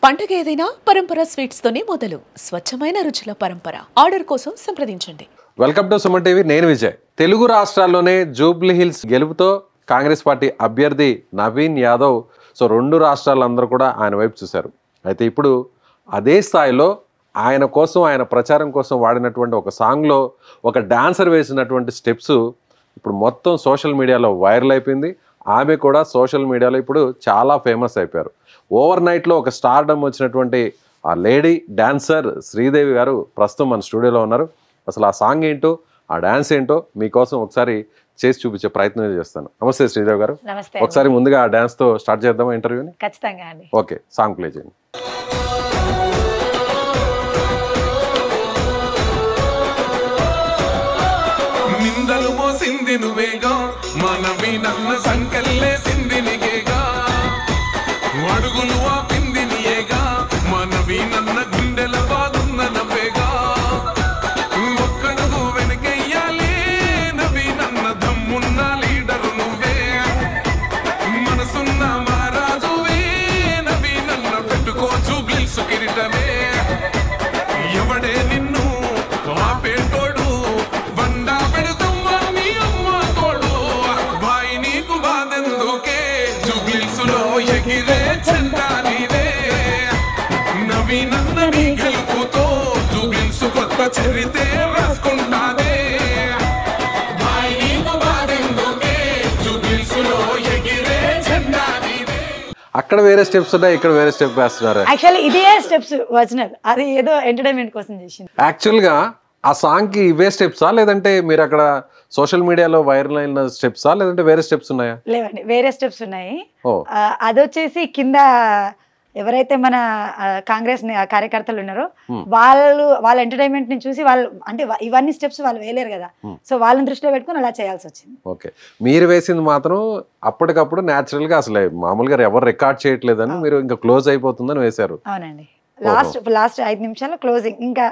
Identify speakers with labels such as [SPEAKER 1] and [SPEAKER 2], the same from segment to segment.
[SPEAKER 1] పండగ ఏదైనా పరంపర స్వీట్స్ తోనే మొదలు. స్వచ్ఛమైన రుచుల పరంపర. ఆర్డర్ కోసం సంప్రదించండి.
[SPEAKER 2] Welcome to Suman TV. నేను విజయ్. తెలుగు రాష్ట్రాల్లోనే జూబ్లీ హిల్స్ గెలుపుతో కాంగ్రెస్ పార్టీ అభ్యర్థి నవీన్ యాదవ్ రెండు రాష్ట్రాలందరూ కూడా ఆయన వైపు చూశారు. అయితే ఇప్పుడు అదే స్థాయిలో ఆయన కోసం, ఆయన ప్రచారం కోసం వాడినటువంటి ఒక సాంగ్లో ఒక డాన్సర్ వేసినటువంటి స్టెప్స్ ఇప్పుడు మొత్తం సోషల్ మీడియాలో వైరల్ అయిపోయింది. ఆమె కూడా సోషల్ మీడియాలో ఇప్పుడు చాలా ఫేమస్ అయిపోయారు. ఓవర్ నైట్లో ఒక స్టార్డమ్ వచ్చినటువంటి ఆ లేడీ డాన్సర్ శ్రీదేవి గారు ప్రస్తుతం మన స్టూడియోలో ఉన్నారు. అసలు ఆ సాంగ్ ఏంటో, ఆ డాన్స్ ఏంటో మీకోసం ఒకసారి చేసి చూపించే ప్రయత్నం చేస్తాను. నమస్తే శ్రీదేవి గారు. ఒకసారి ముందుగా ఆ డాన్స్తో స్టార్ట్ చేద్దామా ఇంటర్వ్యూని?
[SPEAKER 3] ఖచ్చితంగా అండి.
[SPEAKER 2] ఓకే, సాంగ్ ప్లే చేయండి.
[SPEAKER 4] నిందలు మోసింది నువ్వేగా, మనవి నన్న సంకల్లేసింది నీకేగా, అడుగులు ఆపింది నీయేగా, మనవి నన్న గుండెల బాదున్న నవ్వేగా, ఒక్కడుగు వెనకెయ్యాలి నవి నన్న దమ్మున్న లీడరు నువ్వే, మనసున్న మహారాజువే నవి నన్న పెట్టుకోచు గ్లిల్సు కిరీటమే, ఎవడే నిన్ను ఆపేటోడు బండా పెడుతుమ్మా నీ అమ్మ తోడు, బాయి నీకు బాధెందుకే జుగ్లిల్సులో ఎగిరే చెండా నీదే, నవీనన్న నీ గెలుపుతో జుగ్లిల్సు కొత్త చరితే రాసుకుంటాదే, బాయి నీకు బాధెందుకే జుగ్లిల్సులో ఎగిరే చెండా నీదే.
[SPEAKER 2] అక్కడ వేరే స్టెప్స్ ఉన్నాయి, ఇక్కడ వేరే స్టెప్ వేస్తున్నారు.
[SPEAKER 3] యాక్చువల్లీ ఇదే స్టెప్స్ ఒరిజినల్, అది ఏదో ఎంటర్టైన్మెంట్ కోసం చేసింది.
[SPEAKER 2] యాక్చువల్గా ఆ సాంగ్కి ఇవే స్టెప్సా, లేదంటే మీరు అక్కడ సోషల్ మీడియాలో వైరల్ అయిన స్టెప్సా, లేదంటే వేరే స్టెప్స్ ఉన్నాయా?
[SPEAKER 3] లేవండి, వేరే స్టెప్స్ ఉన్నాయి.
[SPEAKER 2] ఓ,
[SPEAKER 3] అదొచ్చేసి కింద ఎవరైతే మన కాంగ్రెస్ కార్యకర్తలు ఉన్నారో వాళ్ళ ఎంటర్టైన్మెంట్ ని చూసి వాళ్ళు, అంటే ఇవన్నీ స్టెప్స్ వాళ్ళు వేయలేరు కదా, సో వాళ్ళని దృష్టిలో పెట్టుకుని అలా చేయాల్సి వచ్చింది.
[SPEAKER 2] ఓకే, మీరు వేసింది మాత్రం అప్పటికప్పుడు న్యాచురల్ గా, అసలు మామూలుగా ఎవరు రికార్డ్ చేయట్లేదని మీరు ఇంకా క్లోజ్ అయిపోతుందని వేశారు.
[SPEAKER 3] అవునండి, లాస్ట్ 5 నిమిషాలు క్లోజింగ్, ఇంకా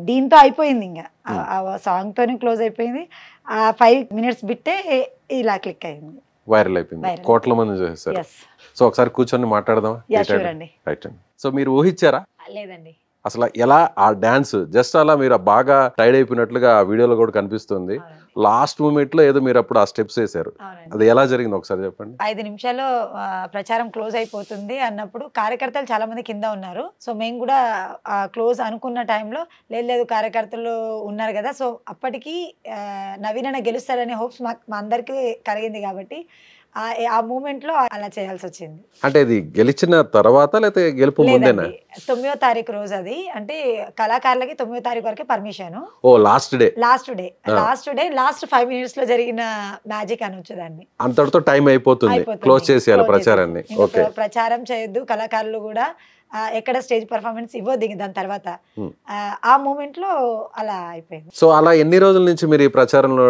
[SPEAKER 3] దీంతో అయిపోయింది, ఇంకా సాంగ్ తోనే క్లోజ్ అయిపోయింది. 5 minutes బిట్టే ఇలా క్లిక్ అయింది,
[SPEAKER 2] వైరల్ అయిపోయింది, కోట్ల మంది చూసేసారు. సో ఒకసారి కూర్చొని మాట్లాడదాం. రైట్ అండి. సో మీరు ఊహించారా?
[SPEAKER 3] లేదండి,
[SPEAKER 2] అసలు ఎలా ఆ డాన్స్ జస్ట్ అలా మీరు బాగా టైడ్ అయిపోయినట్లుగా ఆ వీడియోలో కూడా కనిపిస్తుంది. లాస్ట్ మూమెంట్ లో ఏదో మీరు అప్పుడు ఆ స్టెప్స్ వేశారు, అది ఎలా జరిగింది ఒకసారి చెప్పండి.
[SPEAKER 3] 5 నిమిషాల్లో ప్రచారం క్లోజ్ అయిపోతుంది అన్నప్పుడు కార్యకర్తలు చాలా మంది కింద ఉన్నారు. సో మేము కూడా క్లోజ్ అనుకున్న టైంలో లేదు కార్యకర్తలు ఉన్నారు కదా, సో అప్పటికి నవీన్ అన్న గెలుస్తాడనే హోప్స్ మా అందరికీ కలిగింది కాబట్టి ఆ మూమెంట్ లో అలా చేయాల్సి వచ్చింది.
[SPEAKER 2] అంటే ఇది గెలిచిన తర్వాత లేకపోతే గెలుపు ముందేనా?
[SPEAKER 3] 9వ తారీఖు రోజు, అది అంటే కళాకారులకి 9వ తారీఖు వరకే పర్మిషన్.
[SPEAKER 2] ఓ, లాస్ట్ డే
[SPEAKER 3] లాస్ట్ 5 minutes లో జరిగిన మ్యాజిక్ అని వచ్చేదాన్ని.
[SPEAKER 2] అంతటితో టైం అయిపోతుంది, క్లోజ్ చేసేయాలి ప్రచారాన్ని. ఓకే,
[SPEAKER 3] ప్రచారం చేయొద్దు, కళాకారులు కూడా ఎక్కడ స్టేజ్ పర్ఫార్మెన్స్ ఇవ్వద్దు దాని తర్వాత. ఆ మూమెంట్ లో అలా అయిపోయింది.
[SPEAKER 2] సో అలా ఎన్ని రోజుల నుంచి మీరు ఈ ప్రచారంలో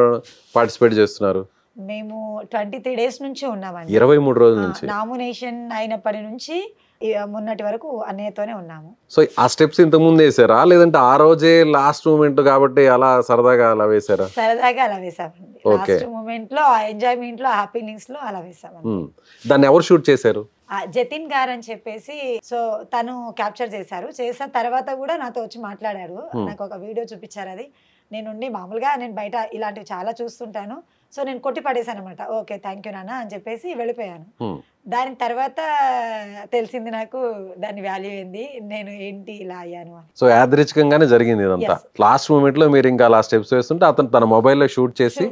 [SPEAKER 2] పార్టిసిపేట్ చేస్తున్నారు?
[SPEAKER 3] మేము 23 days నుంచి ఉన్నామండి.
[SPEAKER 2] 23 రోజుల నుంచి.
[SPEAKER 3] నామినేషన్ అయినప్పటి నుంచి మొన్నటి వరకు అన్నయ్యతోనే ఉన్నాము.
[SPEAKER 2] సో ఆ స్టెప్స్ ఇంతకు ముందు వేసారా, లేదంటే ఆ రోజే లాస్ట్ మూమెంట్ కాబట్టి అలా సరదాగా అలా వేసారా?
[SPEAKER 3] సరదాగా అలా వేసామండి. లాస్ట్ మూమెంట్ లో, ఎంజాయ్మెంట్ లో, హ్యాపీనింగ్స్ లో అలా వేసామండి.
[SPEAKER 2] దాన్ని ఎవరు షూట్ చేశారు?
[SPEAKER 3] జతిన్ గారు అని చెప్పేసి, సో తను క్యాప్చర్ చేశారు. చేసిన తర్వాత కూడా నాతో వచ్చి మాట్లాడారు, నాకు ఒక వీడియో చూపించారు. అది నేనుండి మామూలుగా నేను బయట ఇలాంటివి చాలా చూస్తుంటాను, సో నేను కొట్టి పడేసాను అనమాట. ఓకే, థ్యాంక్ యూ నాన్న అని చెప్పేసి వెళ్ళిపోయాను. దాని తర్వాత తెలిసింది నాకు దాని వాల్యూ ఏంది, నేను ఏంటి ఇలా అయ్యాను అని.
[SPEAKER 2] సో యాదృచ్ఛికంగానే జరిగింది ఇదంతా. లాస్ట్ మూమెంట్ లో మీరు ఇంకా అలా స్టెప్స్ వేస్తుంటే అతను తన మొబైల్లో షూట్ చేసి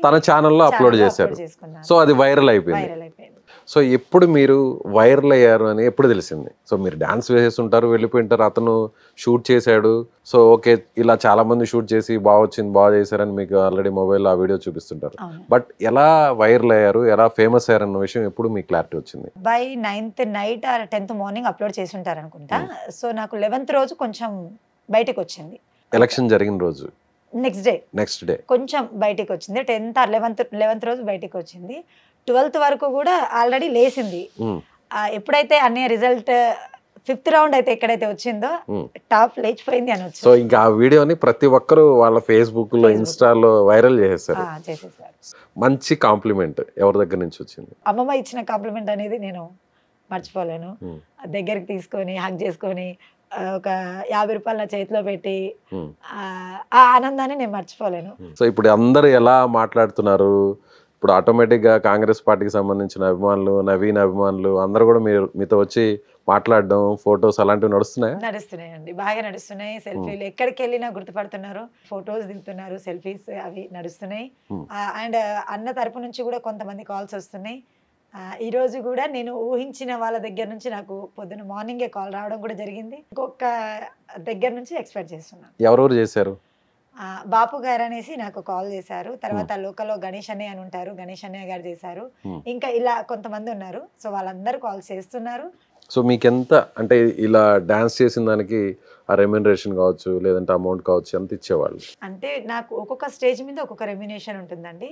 [SPEAKER 2] తన ఛానల్లో అప్లోడ్ చేశారు. సో అది వైరల్ అయిపోయింది. సో ఎప్పుడు మీరు వైరల్ అయ్యారు అని ఎప్పుడు తెలిసింది? సో మీరు డాన్స్ వేసేస్తుంటారు, వెళ్ళిపోయింటారు, అతను షూట్ చేశాడు, సో ఓకే ఇలా చాలా మంది షూట్ చేసి బాగా వచ్చింది, బాగా చేశారని మీకు ఆల్రెడీ మొబైల్లో ఆ వీడియో చూపిస్తుంటారు. బట్ ఎలా వైరల్ అయ్యారు, ఎలా ఫేమస్ అయ్యారు అన్న విషయం ఎప్పుడు మీకు క్లారిటీ వచ్చింది?
[SPEAKER 3] By 9th night or 10th morning upload చేసి ఉంటారు అనుకుంటా. సో నాకు 11th రోజు కొంచెం బయటకు వచ్చింది,
[SPEAKER 2] ఎలక్షన్ జరిగిన రోజు. నెక్స్ట్ డే
[SPEAKER 3] కొంచెం బయటకు వచ్చింది. 10th or 11th రోజు బయటకు వచ్చింది. 12th వరకు కూడా ఆల్రెడీ లేసింది. ఎప్పుడైతే అన్నయ్య రిజల్ట్ 5th రౌండ్ అయితే ఎక్కడైతే వచ్చిందో టాప్ లేచిపోయింది అని వచ్చింది.
[SPEAKER 2] సో ఇంకా ఆ వీడియోని ప్రతి ఒక్కరు వాళ్ళ ఫేస్బుక్ లో, ఇన్స్టాలో వైరల్ చేసేసారు. మంచి కాంప్లిమెంట్ ఎవరి దగ్గర నుంచి వచ్చింది?
[SPEAKER 3] అమ్మమ్మ ఇచ్చిన కాంప్లిమెంట్ అనేది నేను మర్చిపోలేను. దగ్గరికి తీసుకొని హగ్ చేసుకొని ఒక 50 రూపాయలు నా చేతిలో పెట్టి ఆ ఆనందాన్ని నేను మర్చిపోలేను.
[SPEAKER 2] సో ఇప్పుడు అందరూ ఎలా మాట్లాడుతున్నారు, ఇప్పుడు ఆటోమేటిక్గా కాంగ్రెస్ పార్టీకి సంబంధించిన అభిమానులు, నవీన్ అభిమానులు అందరూ కూడా మీతో వచ్చి మాట్లాడడం, ఫొటోస్ అలాంటివి
[SPEAKER 3] నడుస్తున్నాయండి, బాగా నడుస్తున్నాయి. సెల్ఫీలు ఎక్కడికి వెళ్ళినా గుర్తుపడుతున్నారు, ఫొటోస్ దిగుతున్నారు, సెల్ఫీస్ అవి నడుస్తున్నాయి. అండ్ అన్న తరపు నుంచి కూడా కొంతమంది కాల్స్ వస్తున్నాయి. ఈ రోజు కూడా నేను ఊహించిన వాళ్ళ దగ్గర నుంచి నాకు పొద్దున మార్నింగే కాల్ రావడం కూడా జరిగింది. ఇంకొక దగ్గర నుంచి ఎక్స్పెక్ట్ చేస్తున్నాను.
[SPEAKER 2] ఎవరెవరు చేశారు?
[SPEAKER 3] బాపు గారు అనేసి నాకు కాల్ చేశారు. తర్వాత లోకల్లో గణేష్ అన్నయ్య అని ఉంటారు, గణేష్ అన్నయ్య గారు చేశారు. ఇంకా ఇలా కొంతమంది ఉన్నారు. సో వాళ్ళందరూ కాల్ చేస్తున్నారు.
[SPEAKER 2] సో మీకు ఎంత అంటే ఇలా డాన్స్ చేసిన దానికి ఆ రెమ్యునరేషన్ కావచ్చు, లేదంటే అమౌంట్ కావచ్చు, ఎంత ఇచ్చేవాళ్ళు?
[SPEAKER 3] అంటే నాకు ఒక్కొక్క స్టేజ్ మీద ఒక్కొక్క రెమ్యునేషన్ ఉంటుందండి.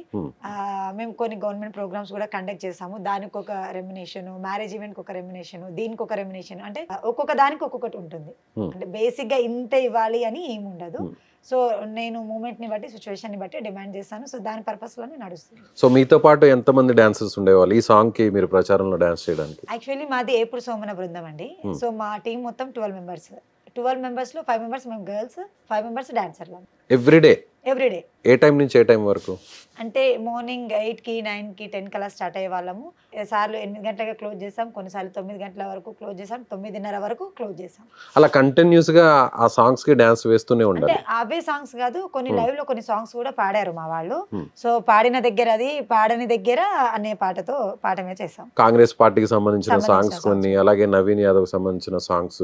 [SPEAKER 3] మేము కొన్ని గవర్నమెంట్ ప్రోగ్రామ్స్ కూడా కండక్ట్ చేసాము, దానికి ఒక రెమ్యునేషన్, మ్యారేజ్ ఈవెంట్ ఒక రెమ్యునేషన్, దీనికి ఒక రెమ్యునేషన్, అంటే ఒక్కొక్క దానికి ఒక్కొక్కటి ఉంటుంది. అంటే బేసిక్ గా ఇంత ఇవ్వాలి అని ఏమి ఉండదు. సో నేను మూమెంట్ ని బట్టి, సిచ్యువేషన్ ని బట్టి డిమాండ్ చేస్తాను. సో దాని పర్పస్ లోనే నడుస్తుంది.
[SPEAKER 2] సో మీతో పాటు ఎంతమంది డాన్సర్స్ ఉండేవాళ్ళు ఈ సాంగ్ కి మీరు ప్రచారంలో డాన్స్ చేయడానికి?
[SPEAKER 3] యాక్చువల్లీ మాది ఏపుడు సోమన బృందం అండి. సో మా టీం మొత్తం 12 మెంబర్స్. 12 మెంబర్స్ లో 5 మెంబర్స్ మేము గర్ల్స్, 5 మెంబర్స్ డాన్సర్లు.
[SPEAKER 2] ఎవ్రీడే?
[SPEAKER 3] ఎవ్రీడే.
[SPEAKER 2] ఏ టైం నుంచి ఏ టైం వరకు?
[SPEAKER 3] అంటే మార్నింగ్ 8కి 9కి 10 కల్లా స్టార్ట్ అయ్యే వాళ్ళము. సార్లు 8 గంటలకి క్లోజ్ చేసాం, కొన్నిసార్లు 9 గంటల వరకు క్లోజ్ చేసాం, 9:30 వరకు క్లోజ్ చేసాం.
[SPEAKER 2] అలా కంటిన్యూస్ గా ఆ సాంగ్స్ కి డాన్స్ వేస్తూనే ఉండాలి?
[SPEAKER 3] అంటే అవే సాంగ్స్ కాదు, కొన్ని లైవ్ లో కొన్ని సాంగ్స్ కూడా పాడారు మా వాళ్ళు. సో పాడిన దగ్గర అది, పాడని దగ్గర అనే పాటతో పాఠమే చేసాం.
[SPEAKER 2] కాంగ్రెస్ పార్టీకి సంబంధించిన సాంగ్స్ కొన్ని, అలాగే నవీన్ యాదవ్ సంబంధించిన సాంగ్స్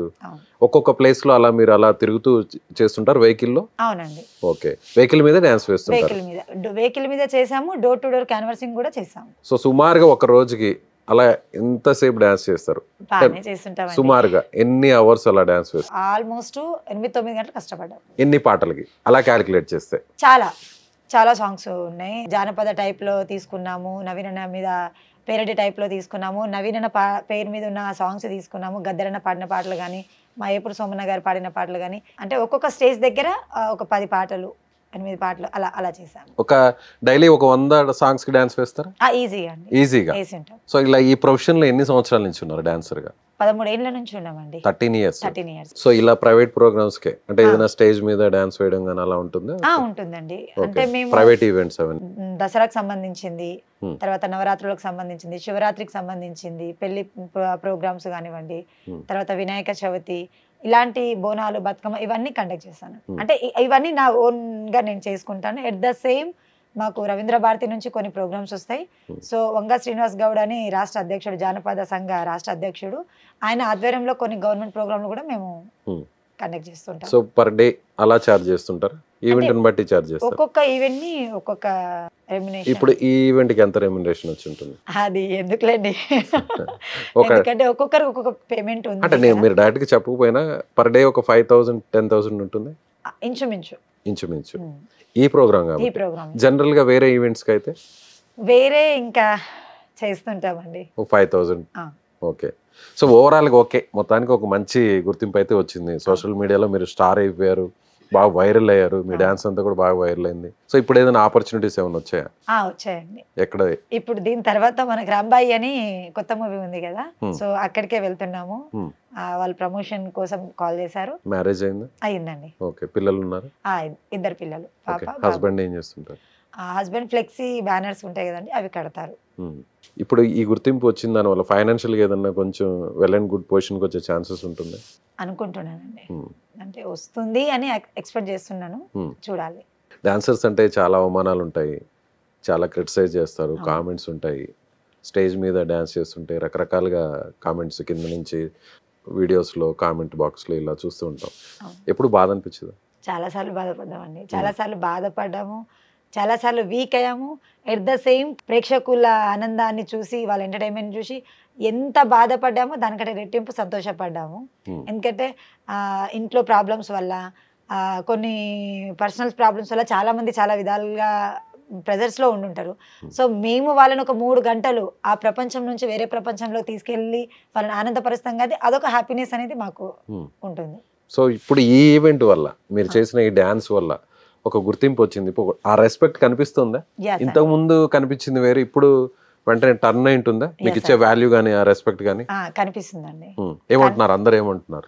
[SPEAKER 2] ఒక్కొక్క ప్లేస్ లో అలా మీరు అలా తిరుగుతూ చేస్తుంటారు వెహికల్ లో?
[SPEAKER 3] అవునండి.
[SPEAKER 2] ఓకే, వెహికల్ మీద డాన్స్ వేస్తుంటారు?
[SPEAKER 3] వెహికల్ మీద చేసాము, డోర్ టు డోర్ క్యాన్వర్సింగ్ కూడా చేసాము.
[SPEAKER 2] సో సుమారుగా ఒక రోజుకి అలా ఎంతసేపు డాన్స్ చేస్తారు?
[SPEAKER 3] బాగానే చేస్తుంటాం.
[SPEAKER 2] సుమారుగా ఎన్ని అవర్స్ అలా డాన్స్ వేస్తారు?
[SPEAKER 3] ఆల్మోస్ట్ 8-9 గంటలు కష్టపడ్డాం.
[SPEAKER 2] ఎన్ని పాటలకి అలా క్యాలిక్యులేట్ చేస్తే?
[SPEAKER 3] చాలా సాంగ్స్ ఉన్నాయి. జానపద టైప్ లో తీసుకున్నాము, నవీన్ అన్న మీద పేరడి టైప్ లో తీసుకున్నాము, నవీన్ అన్న పేరు మీద ఉన్న సాంగ్స్ తీసుకున్నాము, గద్దరన్న పాడిన పాటలు కానీ, మా ఏపుడు సోమన్న గారు పాడిన పాటలు కానీ, అంటే ఒక్కొక్క స్టేజ్ దగ్గర ఒక 10 పాటలు 8 పాటలు అలా అలా చేశాను.
[SPEAKER 2] ఒక డైలీ ఒక 100 సాంగ్స్ కి డాన్స్ వేస్తారా? ఈజీగా. సో ఇలా ఈ ప్రొఫెషన్ లో ఎన్ని సంవత్సరాల నుంచి ఉన్నారు డాన్సర్ గా?
[SPEAKER 3] 13 ఏళ్ల నుంచి ఉన్నామండి.
[SPEAKER 2] 13 ఇయర్స్. సో ఇలా ప్రైవేట్ ప్రోగ్రామ్స్ కే అంటే ఏదైనా స్టేజ్ మీద డాన్స్ వేయడం గానీ అలా ఉంటుందా?
[SPEAKER 3] ఉంటుందండి. అంటే మేము
[SPEAKER 2] ప్రైవేట్ ఈవెంట్స్ అవన్నీ
[SPEAKER 3] దసరాకు సంబంధించింది, తర్వాత నవరాత్రులకు సంబంధించింది, శివరాత్రికి సంబంధించింది, పెళ్లి ప్రోగ్రామ్స్ కానివ్వండి, తర్వాత వినాయక చవితి, ఇలాంటి బోనాలు, బతుకమ్మ ఇవన్నీ కండక్ట్ చేస్తాను. అంటే ఇవన్నీ నా ఓన్ గా నేను చేసుకుంటాను. ఎట్ ద సేమ్ మాకు రవీంద్ర భారతి నుంచి కొన్ని ప్రోగ్రామ్స్ వస్తాయి. సో వంగ శ్రీనివాస్ గౌడ్ అని రాష్ట్ర అధ్యక్షుడు, జానపద సంఘ రాష్ట్ర అధ్యక్షుడు, ఆయన ఆధ్వర్యంలో కొన్ని గవర్నమెంట్ ప్రోగ్రాంలు కూడా మేము కండక్ట్ చేస్తుంటాం.
[SPEAKER 2] సో పర్ డే అలా చార్జ్ చేస్తుంటారు? ఈవెంట్ బట్టి చార్జ్ చేస్తారు?
[SPEAKER 3] ఒక్కొక్క ఈవెంట్ ని ఒక్కొక్క రెమ్యునరేషన్.
[SPEAKER 2] ఇప్పుడు ఈ ఈవెంట్ కి ఎంత రెమ్యునరేషన్ వచ్చి ఉంటుంది?
[SPEAKER 3] అది ఎందుకులేండి, ఎందుకంటే ఒక్కొక్కరికి ఒక్కొక్క పేమెంట్ ఉంది.
[SPEAKER 2] అంటే మీరు డైరెక్ట్ గా చెప్పకపోయినా పర్ డే ఒక 5,000 10,000 ఉంటుంది ఇంచుమించు. ఈ ప్రోగ్రామ్ జనరల్ గా వేరే ఈవెంట్స్ కి అయితే
[SPEAKER 3] వేరే ఇంకా చేస్తుంటామండి
[SPEAKER 2] 5,000. ఓకే. సో ఓవరాల్ గా ఓకే, మొత్తానికి ఒక మంచి గుర్తింపు అయితే వచ్చింది. సోషల్ మీడియాలో మీరు స్టార్ అయిపోయారు, బాగా వైరల్ అయ్యారు, మీ డాన్స్ అంతా కూడా బాగా వైరల్ అయింది. సో ఇప్పుడు ఏదైనా ఆపర్చునిటీస్ ఏమైనా వచ్చాయా?
[SPEAKER 3] వచ్చాయండి.
[SPEAKER 2] ఎక్కడ?
[SPEAKER 3] ఇప్పుడు దీని తర్వాత మనకు రాంబాయి అని కొత్త మూవీ ఉంది కదా, సో అక్కడికే వెళ్తున్నాము. వాళ్ళు ప్రమోషన్ కోసం కాల్ చేశారు.
[SPEAKER 2] మ్యారేజ్ అయిందా?
[SPEAKER 3] అయిందండి.
[SPEAKER 2] ఓకే. పిల్లలు ఉన్నారు?
[SPEAKER 3] 2 పిల్లలు, పాప.
[SPEAKER 2] హస్బెండ్ ఏం చేస్తుంటారు?
[SPEAKER 3] హస్బెండ్ ఫ్లెక్సీ బ్యానర్స్ ఉంటాయి కదండి, అవి కడతారు.
[SPEAKER 2] ఇప్పుడు ఈ గుర్తింపు వచ్చిన దాని వల్ల ఫైనాన్షియల్ గా ఏదన్నా కొంచెం వెల్ అండ్ గుడ్ పొజిషన్ కి వచ్చే ఛాన్సెస్ ఉంటుంది
[SPEAKER 3] అనుకుంటున్నానండి. అంటే వస్తుంది అని ఎక్స్పెక్ట్ చేస్తున్నాను, చూడాలి.
[SPEAKER 2] డాన్సర్స్ అంటే చాలా అవమానాలు ఉంటాయి, చాలా క్రిటిసైజ్ చేస్తారు, కామెంట్స్ ఉంటాయి. స్టేజ్ మీద డాన్స్ చేస్తుంటే రకరకాలుగా కామెంట్స్ కింద నుంచి వీడియోస్లో కామెంట్ బాక్స్లో ఇలా చూస్తూ ఉంటాం. ఎప్పుడు బాధ అనిపించదు?
[SPEAKER 3] చాలాసార్లు బాధపడ్డామండి, చాలాసార్లు బాధపడ్డాము, చాలాసార్లు వీక్ అయ్యాము. ఎట్ ద సేమ్ ప్రేక్షకుల ఆనందాన్ని చూసి, వాళ్ళ ఎంటర్టైన్మెంట్ చూసి ఎంత బాధపడ్డామో దానికంటే రెట్టింపు సంతోషపడ్డాము. ఎందుకంటే ఇంట్లో ప్రాబ్లమ్స్ వల్ల, కొన్ని పర్సనల్ ప్రాబ్లమ్స్ వల్ల చాలామంది చాలా విధాలుగా ప్రెజర్స్లో ఉండుంటారు. సో మేము వాళ్ళని ఒక 3 గంటలు ఆ ప్రపంచం నుంచి వేరే ప్రపంచంలో తీసుకెళ్ళి వాళ్ళని ఆనందపరుస్తాం కదా, అదొక హ్యాపీనెస్ అనేది మాకు ఉంటుంది.
[SPEAKER 2] సో ఇప్పుడు ఈ ఈవెంట్ వల్ల, మీరు చేసిన ఈ డాన్స్ వల్ల ఒక గుర్తింపు వచ్చింది, ఆ రెస్పెక్ట్ కనిపిస్తుందా? ఇంతకు ముందు కనిపించింది వేరు, ఇప్పుడు వెంటనే టర్న్ అయింటుందా మీకు ఇచ్చే వాల్యూ కానీ ఆ రెస్పెక్ట్ కానీ?
[SPEAKER 3] కనిపిస్తుందండి.
[SPEAKER 2] ఏమంటున్నారు అందరు ఏమంటున్నారు?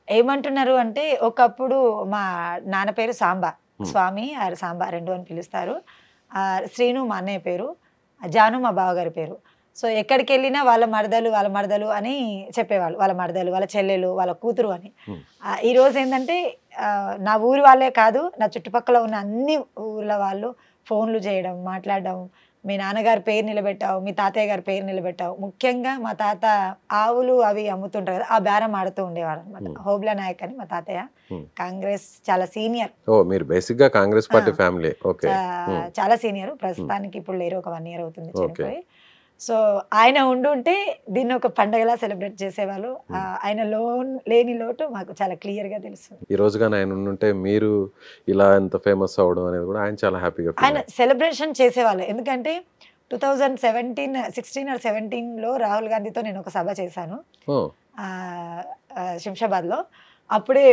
[SPEAKER 3] ఏమంటున్నారు అంటే ఒకప్పుడు మా నాన్న పేరు సాంబా, స్వామి ఆర్ సాంబా 2 అని పిలుస్తారు. శ్రీను మా అన్నయ్య పేరు, జాను మా బావగారి పేరు. సో ఎక్కడికి వెళ్ళినా వాళ్ళ మరదలు అని చెప్పేవాళ్ళు. వాళ్ళ మరదలు, వాళ్ళ చెల్లెలు, వాళ్ళ కూతురు అని. ఈరోజు ఏంటంటే నా ఊరి వాళ్ళే కాదు, నా చుట్టుపక్కల ఉన్న అన్ని ఊర్ల వాళ్ళు ఫోన్లు చేయడం, మాట్లాడడం, మీ నాన్నగారి పేరు నిలబెట్టావు, మీ తాతయ్య గారి పేరు నిలబెట్టావు. ముఖ్యంగా మా తాత ఆవులు అవి అమ్ముతుంటారు కదా, ఆ బేరం ఆడుతూ ఉండేవాడు అనమాట. హోబ్లా నాయక్ అని మా తాతయ్య, కాంగ్రెస్ చాలా సీనియర్.
[SPEAKER 2] మీరు బేసిక్ గా కాంగ్రెస్ పార్టీ ఫ్యామిలీ?
[SPEAKER 3] చాలా సీనియర్. ప్రస్తుతానికి ఇప్పుడు లేరు, ఒక 1 year అవుతుంది చనిపోయి. సో ఆయన ఉండుంటే దీన్ని ఒక పండగలా సెలబ్రేట్ చేసేవాళ్ళు. ఆయన లేని లోటు మాకు చాలా క్లియర్ గా తెలుసు. ఈ
[SPEAKER 2] రోజుగానే ఆయన ఉండుంటే మీరు ఇలా ఎంత ఫేమస్ అవడం అనేది కూడా ఆయన చాలా హ్యాపీగా
[SPEAKER 3] ఆయన సెలబ్రేషన్ చేసేవాళ్ళు. ఎందుకంటే 2016 or 17లో రాహుల్ గాంధీతో నేను ఒక సభ చేశాను శంషాబాద్ లో. అప్పుడే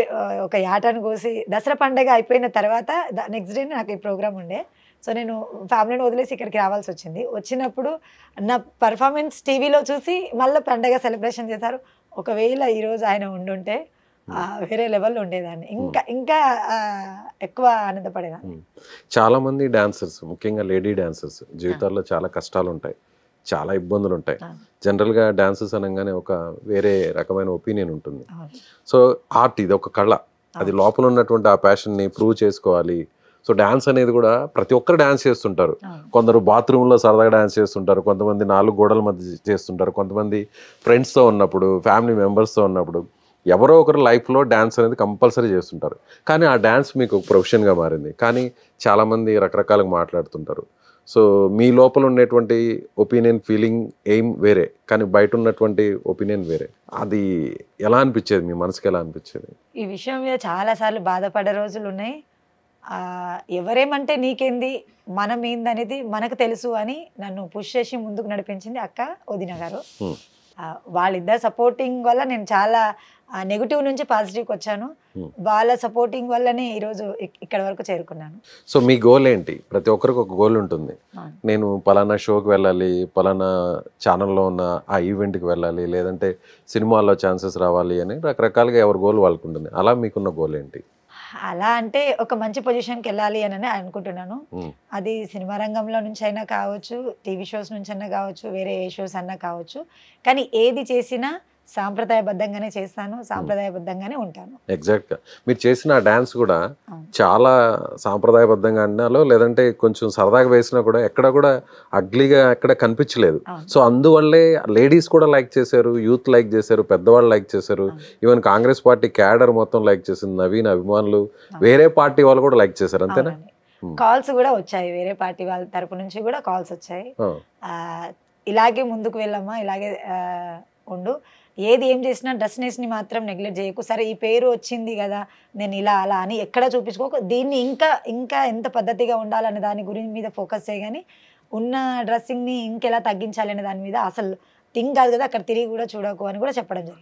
[SPEAKER 3] ఒక యాటను కోసి దసరా పండగ అయిపోయిన తర్వాత నెక్స్ట్ డే నాకు ఈ ప్రోగ్రామ్ ఉండే. సో నేను ఫ్యామిలీని వదిలేసి ఇక్కడికి రావాల్సి వచ్చింది. వచ్చినప్పుడు నా పర్ఫార్మెన్స్ టీవీలో చూసి మళ్ళీ పండగ సెలబ్రేషన్ చేశారు. ఒకవేళ ఈరోజు ఆయన ఉండుంటే వేరే లెవెల్లో ఉండేదాన్ని, ఇంకా ఎక్కువ ఆనందపడేదాన్ని.
[SPEAKER 2] చాలా మంది డాన్సర్స్, ముఖ్యంగా లేడీ డాన్సర్స్ జీవితాల్లో చాలా కష్టాలు ఉంటాయి, చాలా ఇబ్బందులు ఉంటాయి. జనరల్గా డాన్సర్స్ అనగానే ఒక వేరే రకమైన ఒపీనియన్ ఉంటుంది. సో ఆర్ట్ ఇది ఒక కళ, అది లోపల ఉన్నటువంటి ఆ ప్యాషన్ని ప్రూవ్ చేసుకోవాలి. సో డాన్స్ అనేది కూడా ప్రతి ఒక్కరు డాన్స్ చేస్తుంటారు. కొందరు బాత్రూంలో సరదాగా డాన్స్ చేస్తుంటారు, కొంతమంది 4 గోడల మధ్య చేస్తుంటారు, కొంతమంది ఫ్రెండ్స్తో ఉన్నప్పుడు, ఫ్యామిలీ మెంబర్స్తో ఉన్నప్పుడు, ఎవరో ఒకరు లైఫ్లో డ్యాన్స్ అనేది కంపల్సరీ చేస్తుంటారు. కానీ ఆ డ్యాన్స్ మీకు ఒక ప్రొఫెషన్గా మారింది. కానీ చాలామంది రకరకాలుగా మాట్లాడుతుంటారు. సో మీ లోపల ఉండేటువంటి ఒపీనియన్, ఫీలింగ్, ఎయిమ్ వేరే, కానీ బయట ఉన్నటువంటి ఒపీనియన్ వేరే. అది ఎలా అనిపించేది, మీ మనసుకి ఎలా అనిపించేది?
[SPEAKER 3] ఈ విషయం మీద చాలాసార్లు బాధపడే రోజులు ఉన్నాయి. ఎవరేమంటే నీకేంది, మనం ఏందనేది మనకు తెలుసు అని నన్ను పుష్ చేసి ముందుకు నడిపించింది అక్క, వదిన గారు. వాళ్ళిద్దరు సపోర్టింగ్ వల్ల నేను చాలా నెగిటివ్ నుంచి పాజిటివ్కి వచ్చాను. వాళ్ళ సపోర్టింగ్ వల్లనే ఈరోజు ఇక్కడ వరకు చేరుకున్నాను.
[SPEAKER 2] సో మీ గోల్ ఏంటి? ప్రతి ఒక్కరికి ఒక గోల్ ఉంటుంది. నేను పలానా షోకి వెళ్ళాలి, పలానా ఛానల్లో ఉన్న ఆ ఈవెంట్కి వెళ్ళాలి, లేదంటే సినిమాల్లో ఛాన్సెస్ రావాలి అని రకరకాలుగా ఎవరి గోల్ వాళ్ళకు ఉంటుంది. అలా మీకున్న గోల్ ఏంటి?
[SPEAKER 3] అలా అంటే ఒక మంచి పొజిషన్కి వెళ్ళాలి అని అనుకుంటున్నాను. అది సినిమా రంగంలో నుంచి అయినా కావచ్చు, టీవీ షోస్ నుంచి అయినా కావచ్చు, వేరే ఏ షోస్ అన్నా కావచ్చు. కానీ ఏది చేసినా సాంప్రదాయబద్ధంగానే చేస్తాను, సాంప్రదాయబద్ధంగానే ఉంటాను.
[SPEAKER 2] ఎగ్జాక్ట్గా మీరు చేసిన డాన్స్ కూడా చాలా సాంప్రదాయబద్ధంగా అన్నాలో, లేదంటే కొంచెం సరదాగా వేసినా కూడా ఎక్కడ కూడా అగ్లీగా ఎక్కడ కనిపించలేదు. సో అందువల్లే లేడీస్ కూడా లైక్ చేశారు, యూత్ లైక్ చేశారు, పెద్దవాళ్ళు లైక్ చేశారు, ఈవెన్ కాంగ్రెస్ పార్టీ క్యాడర్ మొత్తం లైక్ చేసింది, నవీన్ అభిమానులు, వేరే పార్టీ వాళ్ళు కూడా లైక్ చేశారు. అంతేనా?
[SPEAKER 3] కాల్స్ కూడా వచ్చాయి, వేరే పార్టీ వాళ్ళ తరపు నుంచి కూడా కాల్స్ వచ్చాయి. ఇలాగే ముందుకు వెళ్ళమ్మా, ఇలాగే ఉండు, ఏది ఏం చేసినా డ్రెస్నెస్ని మాత్రం నెగ్లెక్ట్ చేయకు. సరే ఈ పేరు వచ్చింది కదా, నేను ఇలా అలా అని ఎక్కడ చూపించుకోకు, దీన్ని ఇంకా ఎంత పద్ధతిగా ఉండాలనే దాని గురించి మీద ఫోకస్ చేయగాని, ఉన్న డ్రెస్సింగ్ని ఇంకెలా తగ్గించాలనే దాని మీద అసలు థింక్ కాదు కదా, అక్కడ తిరిగి కూడా చూడకు అని కూడా చెప్పడం జరిగింది.